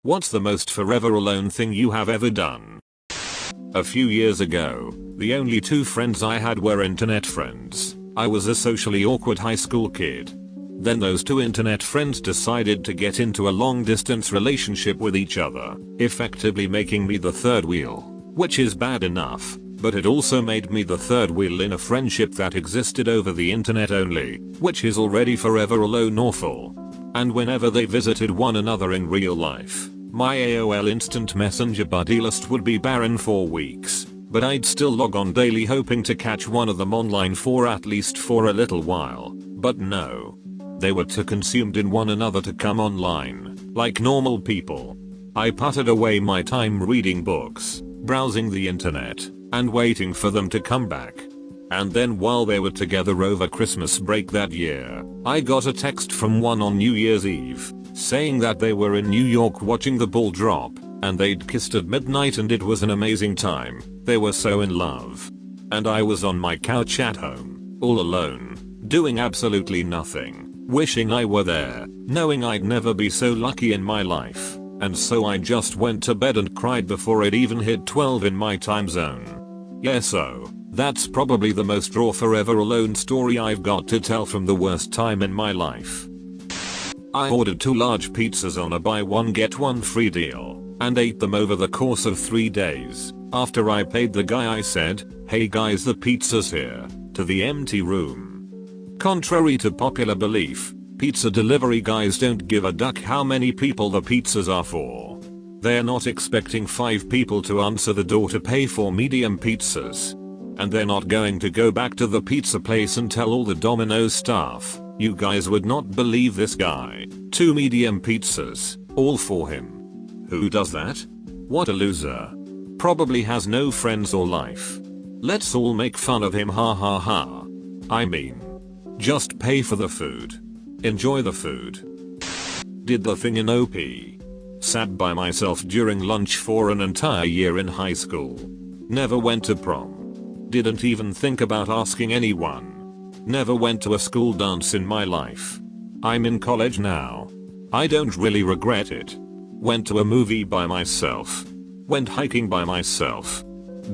What's the most forever alone thing you have ever done? A few years ago, the only two friends I had were internet friends. I was a socially awkward high school kid. Then those two internet friends decided to get into a long distance relationship with each other, effectively making me the third wheel, which is bad enough, but it also made me the third wheel in a friendship that existed over the internet only, which is already forever alone awful. And whenever they visited one another in real life, my AOL Instant Messenger buddy list would be barren for weeks, but I'd still log on daily hoping to catch one of them online for at least for a little while, but no. They were too consumed in one another to come online, like normal people. I putted away my time reading books, browsing the internet, and waiting for them to come back. And then while they were together over Christmas break that year, I got a text from one on New Year's Eve, saying that they were in New York watching the ball drop, and they'd kissed at midnight and it was an amazing time. They were so in love. And I was on my couch at home, all alone, doing absolutely nothing, wishing I were there, knowing I'd never be so lucky in my life, and so I just went to bed and cried before it even hit 12 in my time zone. Yeah, so that's probably the most raw forever alone story I've got to tell from the worst time in my life. I ordered 2 large pizzas on a buy one get one free deal, and ate them over the course of 3 days. After I paid the guy I said, "Hey guys, the pizza's here," to the empty room. Contrary to popular belief, pizza delivery guys don't give a duck how many people the pizzas are for. They're not expecting 5 people to answer the door to pay for medium pizzas. And they're not going to go back to the pizza place and tell all the Domino's staff, "You guys would not believe this guy. 2 medium pizzas, all for him." Who does that? What a loser. Probably has no friends or life. Let's all make fun of him, ha ha ha. I mean, just pay for the food. Enjoy the food. Did the thing in OP. Sat by myself during lunch for an entire year in high school. Never went to prom. Didn't even think about asking anyone. Never went to a school dance in my life. I'm in college now. I don't really regret it. Went to a movie by myself. Went hiking by myself.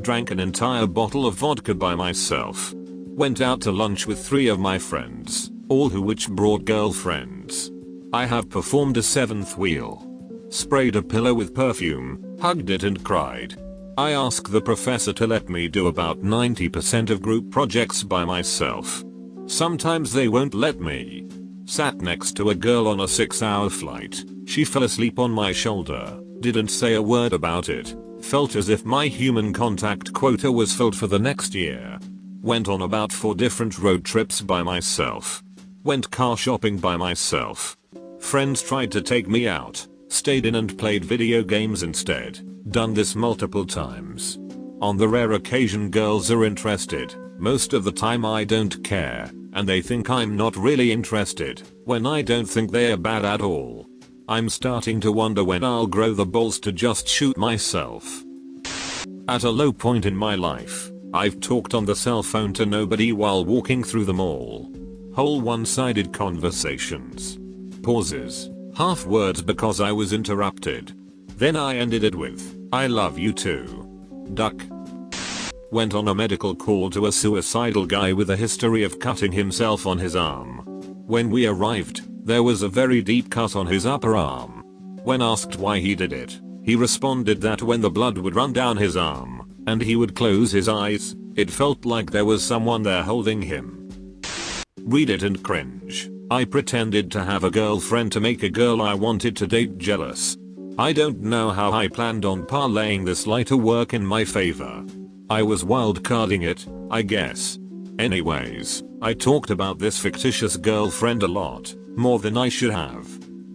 Drank an entire bottle of vodka by myself. Went out to lunch with 3 of my friends, all who which brought girlfriends. I have performed a 7th wheel. Sprayed a pillow with perfume, hugged it and cried. I asked the professor to let me do about 90% of group projects by myself. Sometimes they won't let me. Sat next to a girl on a 6-hour flight. She fell asleep on my shoulder, didn't say a word about it. Felt as if my human contact quota was filled for the next year. Went on about 4 different road trips by myself. Went car shopping by myself. Friends tried to take me out, stayed in and played video games instead. Done this multiple times. On the rare occasion girls are interested, most of the time I don't care, and they think I'm not really interested, when I don't think they're bad at all. I'm starting to wonder when I'll grow the balls to just shoot myself. At a low point in my life, I've talked on the cell phone to nobody while walking through the mall. Whole one-sided conversations. Pauses. Half words because I was interrupted. Then I ended it with, "I love you too. Duck." Went on a medical call to a suicidal guy with a history of cutting himself on his arm. When we arrived, there was a very deep cut on his upper arm. When asked why he did it, he responded that when the blood would run down his arm, and he would close his eyes, it felt like there was someone there holding him. Read it and cringe. I pretended to have a girlfriend to make a girl I wanted to date jealous. I don't know how I planned on parlaying this lie to work in my favor. I was wildcarding it, I guess. Anyways, I talked about this fictitious girlfriend a lot, more than I should have.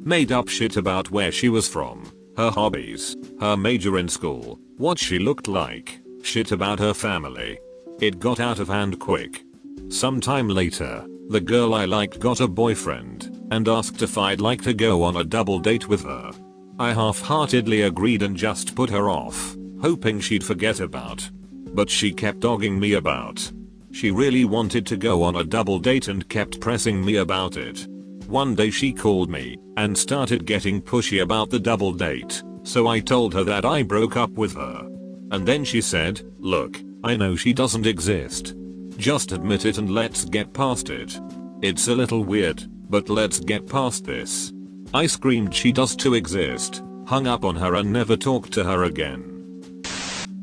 Made up shit about where she was from, her hobbies, her major in school, what she looked like, shit about her family. It got out of hand quick. Sometime later, the girl I liked got a boyfriend, and asked if I'd like to go on a double date with her. I half-heartedly agreed and just put her off, hoping she'd forget about. But she kept dogging me about. She really wanted to go on a double date and kept pressing me about it. One day she called me and started getting pushy about the double date, so I told her that I broke up with her. And then she said, "Look, I know she doesn't exist. Just admit it and let's get past it. It's a little weird, but let's get past this." I screamed she does too exist, hung up on her and never talked to her again.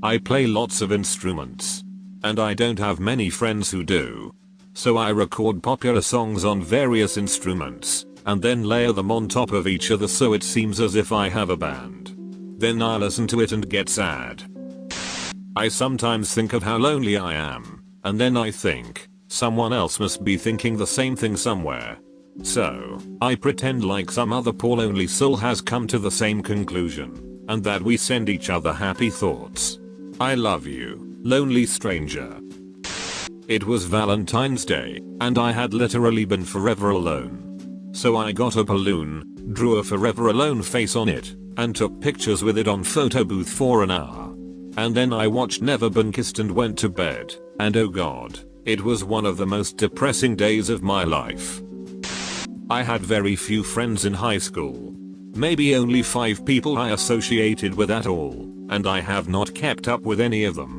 I play lots of instruments. And I don't have many friends who do. So I record popular songs on various instruments, and then layer them on top of each other so it seems as if I have a band. Then I listen to it and get sad. I sometimes think of how lonely I am, and then I think, someone else must be thinking the same thing somewhere. So, I pretend like some other poor lonely soul has come to the same conclusion, and that we send each other happy thoughts. I love you, lonely stranger. It was Valentine's Day, and I had literally been forever alone. So I got a balloon, drew a forever alone face on it, and took pictures with it on photo booth for an hour. And then I watched Never Been Kissed and went to bed, and oh god, it was one of the most depressing days of my life. I had very few friends in high school. Maybe only 5 people I associated with at all, and I have not kept up with any of them.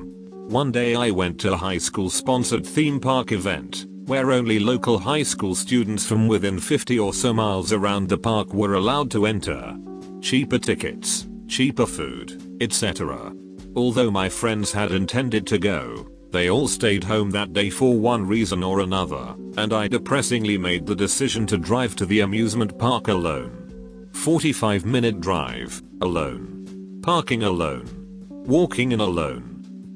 One day I went to a high school sponsored theme park event, where only local high school students from within 50 or so miles around the park were allowed to enter. Cheaper tickets, cheaper food, etc. Although my friends had intended to go, they all stayed home that day for one reason or another, and I depressingly made the decision to drive to the amusement park alone. 45-minute drive, alone. Parking alone. Walking in alone.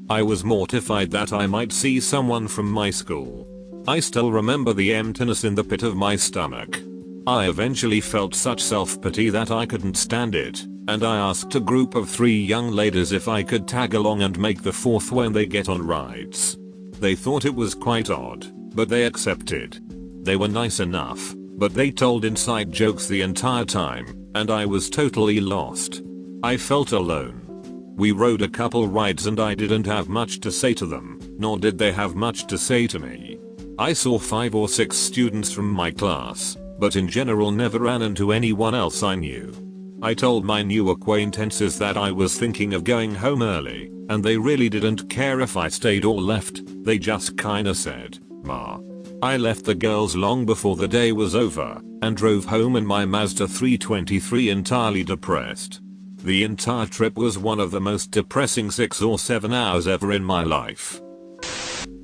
I was mortified that I might see someone from my school. I still remember the emptiness in the pit of my stomach. I eventually felt such self-pity that I couldn't stand it, and I asked a group of 3 young ladies if I could tag along and make the 4th when they get on rides. They thought it was quite odd, but they accepted. They were nice enough, but they told inside jokes the entire time, and I was totally lost. I felt alone. We rode a couple rides and I didn't have much to say to them, nor did they have much to say to me. I saw 5 or 6 students from my class, but in general never ran into anyone else I knew. I told my new acquaintances that I was thinking of going home early, and they really didn't care if I stayed or left, they just kinda said, "Ma." I left the girls long before the day was over, and drove home in my Mazda 323 entirely depressed. The entire trip was one of the most depressing 6 or 7 hours ever in my life.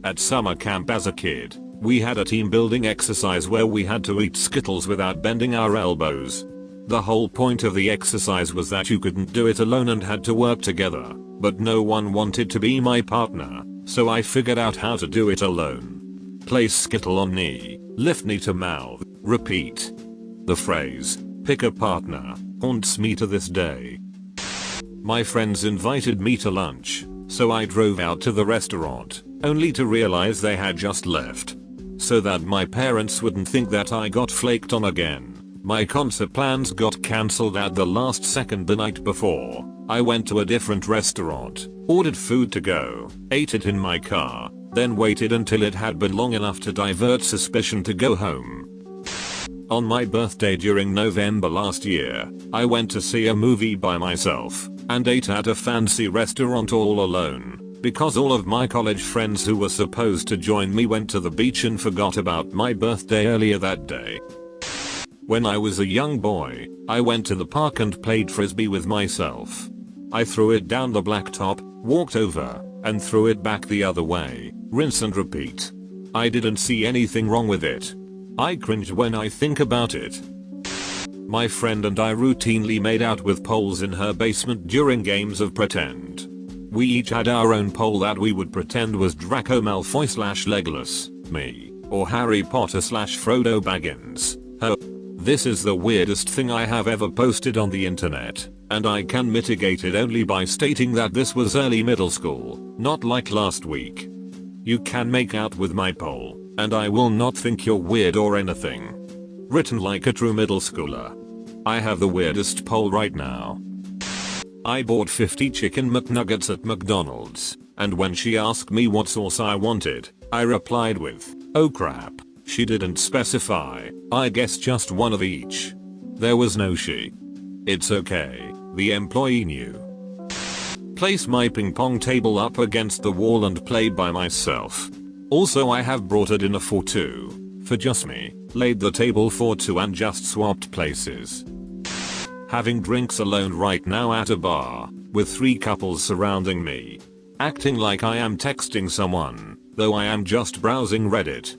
At summer camp as a kid, we had a team building exercise where we had to eat Skittles without bending our elbows. The whole point of the exercise was that you couldn't do it alone and had to work together, but no one wanted to be my partner, so I figured out how to do it alone. Place Skittle on knee, lift knee to mouth, repeat. The phrase, "pick a partner," haunts me to this day. My friends invited me to lunch, so I drove out to the restaurant, only to realize they had just left. So that my parents wouldn't think that I got flaked on again, my concert plans got cancelled at the last second the night before. I went to a different restaurant, ordered food to go, ate it in my car, then waited until it had been long enough to divert suspicion to go home. On my birthday during November last year, I went to see a movie by myself, and ate at a fancy restaurant all alone, because all of my college friends who were supposed to join me went to the beach and forgot about my birthday earlier that day. When I was a young boy, I went to the park and played frisbee with myself. I threw it down the blacktop, walked over, and threw it back the other way, rinse and repeat. I didn't see anything wrong with it. I cringe when I think about it. My friend and I routinely made out with poles in her basement during games of pretend. We each had our own pole that we would pretend was Draco Malfoy / Legolas, me, or Harry Potter / Frodo Baggins, her. This is the weirdest thing I have ever posted on the internet, and I can mitigate it only by stating that this was early middle school, not like last week. You can make out with my pole, and I will not think you're weird or anything. Written like a true middle schooler. I have the weirdest pole right now. I bought 50 chicken McNuggets at McDonald's, and when she asked me what sauce I wanted, I replied with, "Oh crap." She didn't specify, I guess just one of each. There was no she. It's okay, the employee knew. Place my ping pong table up against the wall and play by myself. Also I have brought a dinner for two, for just me, laid the table for two and just swapped places. Having drinks alone right now at a bar, with 3 couples surrounding me. Acting like I am texting someone, though I am just browsing Reddit.